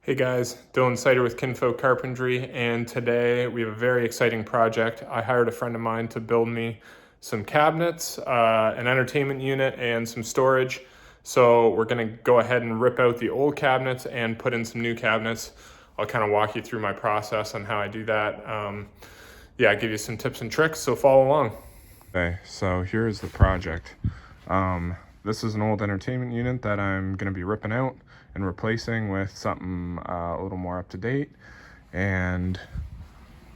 Hey guys, Dylan Sider with Kinfolk Carpentry, and today we have a very exciting project. I hired a friend of mine to build me some cabinets, an entertainment unit, and some storage. So we're gonna go ahead and rip out the old cabinets and put in some new cabinets. I'll kind of walk you through my process on how I do that. Give you some tips and tricks, so follow along. Okay, so here's the project. This is an old entertainment unit that I'm gonna be ripping out and replacing with something a little more up to date. And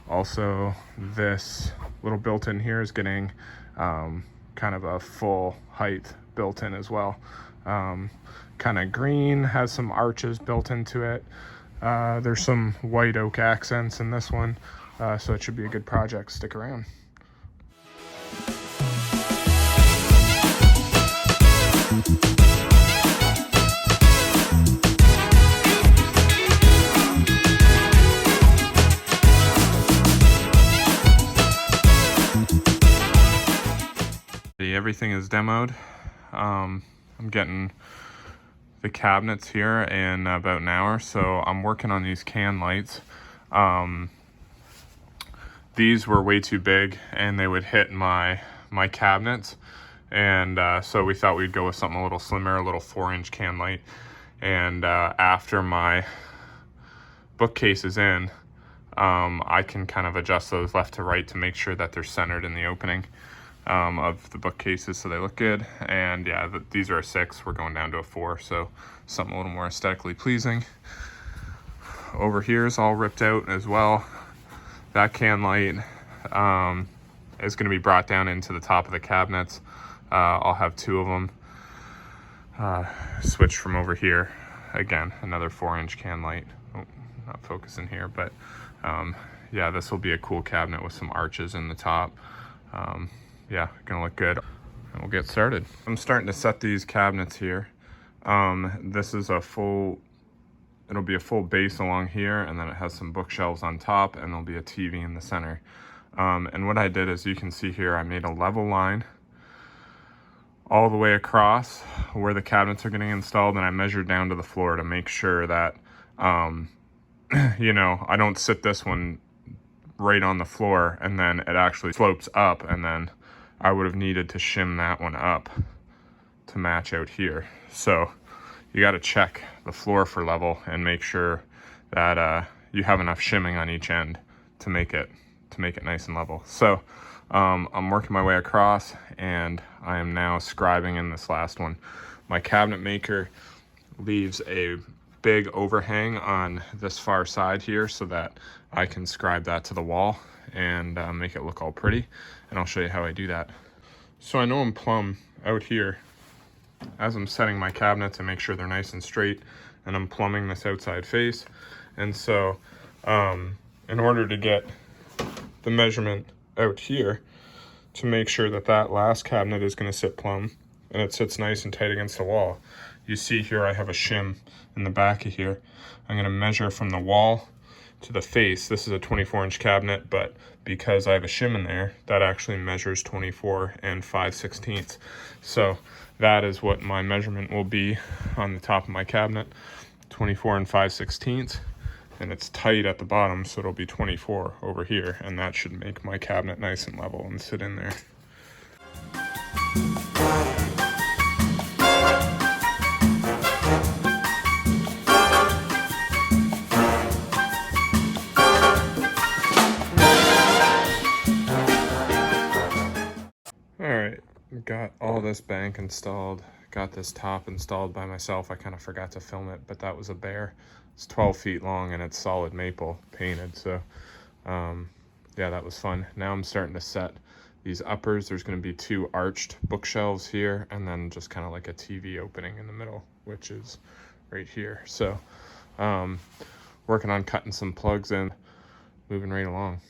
also this little built-in here is getting kind of a full height built in as well. Kind of green, has some arches built into it. There's some white oak accents in this one, so it should be a good project. Stick around. Everything is demoed. I'm getting the cabinets here in about an hour, so I'm working on these can lights. These were way too big and they would hit my cabinets, and so we thought we'd go with something a little slimmer, a little 4-inch can light. And after my bookcase is in, I can kind of adjust those left to right to make sure that they're centered in the opening of the bookcases, so they look good. And yeah, these are a 6, we're going down to a 4, so something a little more aesthetically pleasing. Over here is all ripped out as well. That can light is going to be brought down into the top of the cabinets. I'll have 2 of them switched from over here. Again, another 4-inch can light. Oh, not focusing here, but yeah, this will be a cool cabinet with some arches in the top. Yeah, gonna look good. And we'll get started. I'm starting to set these cabinets here. This is it'll be a full base along here, and then it has some bookshelves on top, and there'll be a TV in the center. And what I did, as you can see here, I made a level line all the way across where the cabinets are getting installed, and I measured down to the floor to make sure that, you know, I don't sit this one right on the floor and then it actually slopes up, and then I would have needed to shim that one up to match out here. So you got to check the floor for level and make sure that you have enough shimming on each end to make it nice and level. So I'm working my way across, and I am now scribing in this last one. My cabinet maker leaves a big overhang on this far side here so that I can scribe that to the wall and make it look all pretty, and I'll show you how I do that. So I know I'm plumb out here as I'm setting my cabinets to make sure they're nice and straight, and I'm plumbing this outside face. And so in order to get the measurement out here to make sure that that last cabinet is going to sit plumb and it sits nice and tight against the wall, you see here I have a shim in the back of here. I'm going to measure from the wall to the face. This is a 24-inch cabinet, but because I have a shim in there, that actually measures 24 and 5/16. So that is what my measurement will be on the top of my cabinet, 24 and 5/16. And it's tight at the bottom, so it'll be 24 over here, and that should make my cabinet nice and level and sit in there. Alright, got all this bank installed, got this top installed by myself. I kind of forgot to film it, but that was a bear. It's 12 feet long and it's solid maple painted, so yeah, that was fun. Now I'm starting to set these uppers. There's going to be 2 arched bookshelves here, and then just kind of like a TV opening in the middle, which is right here. So working on cutting some plugs in, moving right along.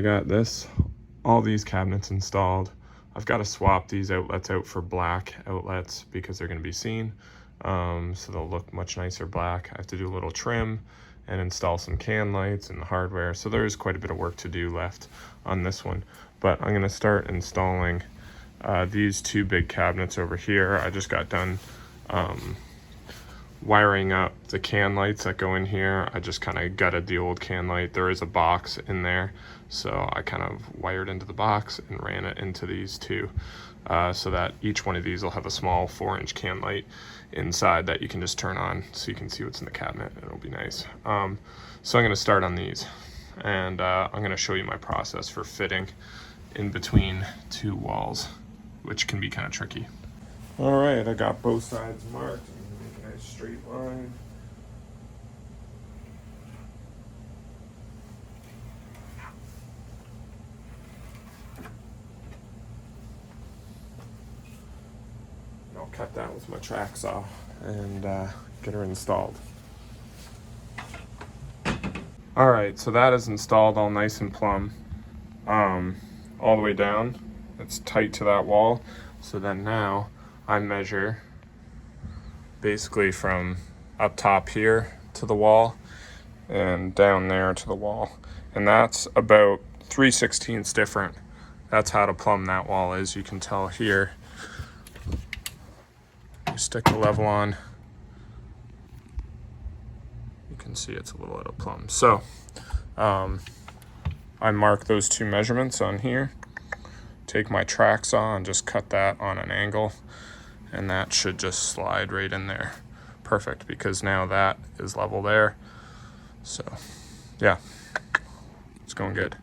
I got all these cabinets installed. I've got to swap these outlets out for black outlets because they're going to be seen. So they'll look much nicer black. I have to do a little trim and install some can lights and the hardware. So there is quite a bit of work to do left on this one. But I'm going to start installing these two big cabinets over here. I just got done wiring up the can lights that go in here. I just kind of gutted the old can light. There is a box in there, so I kind of wired into the box and ran it into these two, so that each one of these will have a small 4-inch can light inside that you can just turn on so you can see what's in the cabinet. It'll be nice. So I'm going to start on these, and I'm going to show you my process for fitting in between two walls, which can be kind of tricky. All right, I got both sides marked. Straight line. I'll cut that with my track saw and get her installed. All right, so that is installed all nice and plumb, all the way down. It's tight to that wall. So then now I measure basically from up top here to the wall and down there to the wall, and that's about 3/16 different. That's how to plumb that wall. As you can tell here, you stick the level on, you can see it's a little out of plumb. So I mark those two measurements on here, take my track saw and just cut that on an angle, and that should just slide right in there. Perfect, because now that is level there. So yeah, it's going good.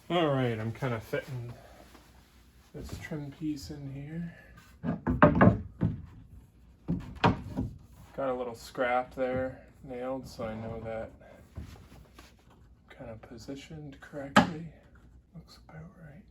All right, I'm kind of fitting this trim piece in here. Got a little scrap there nailed, so I know that kind of positioned correctly. Looks about right.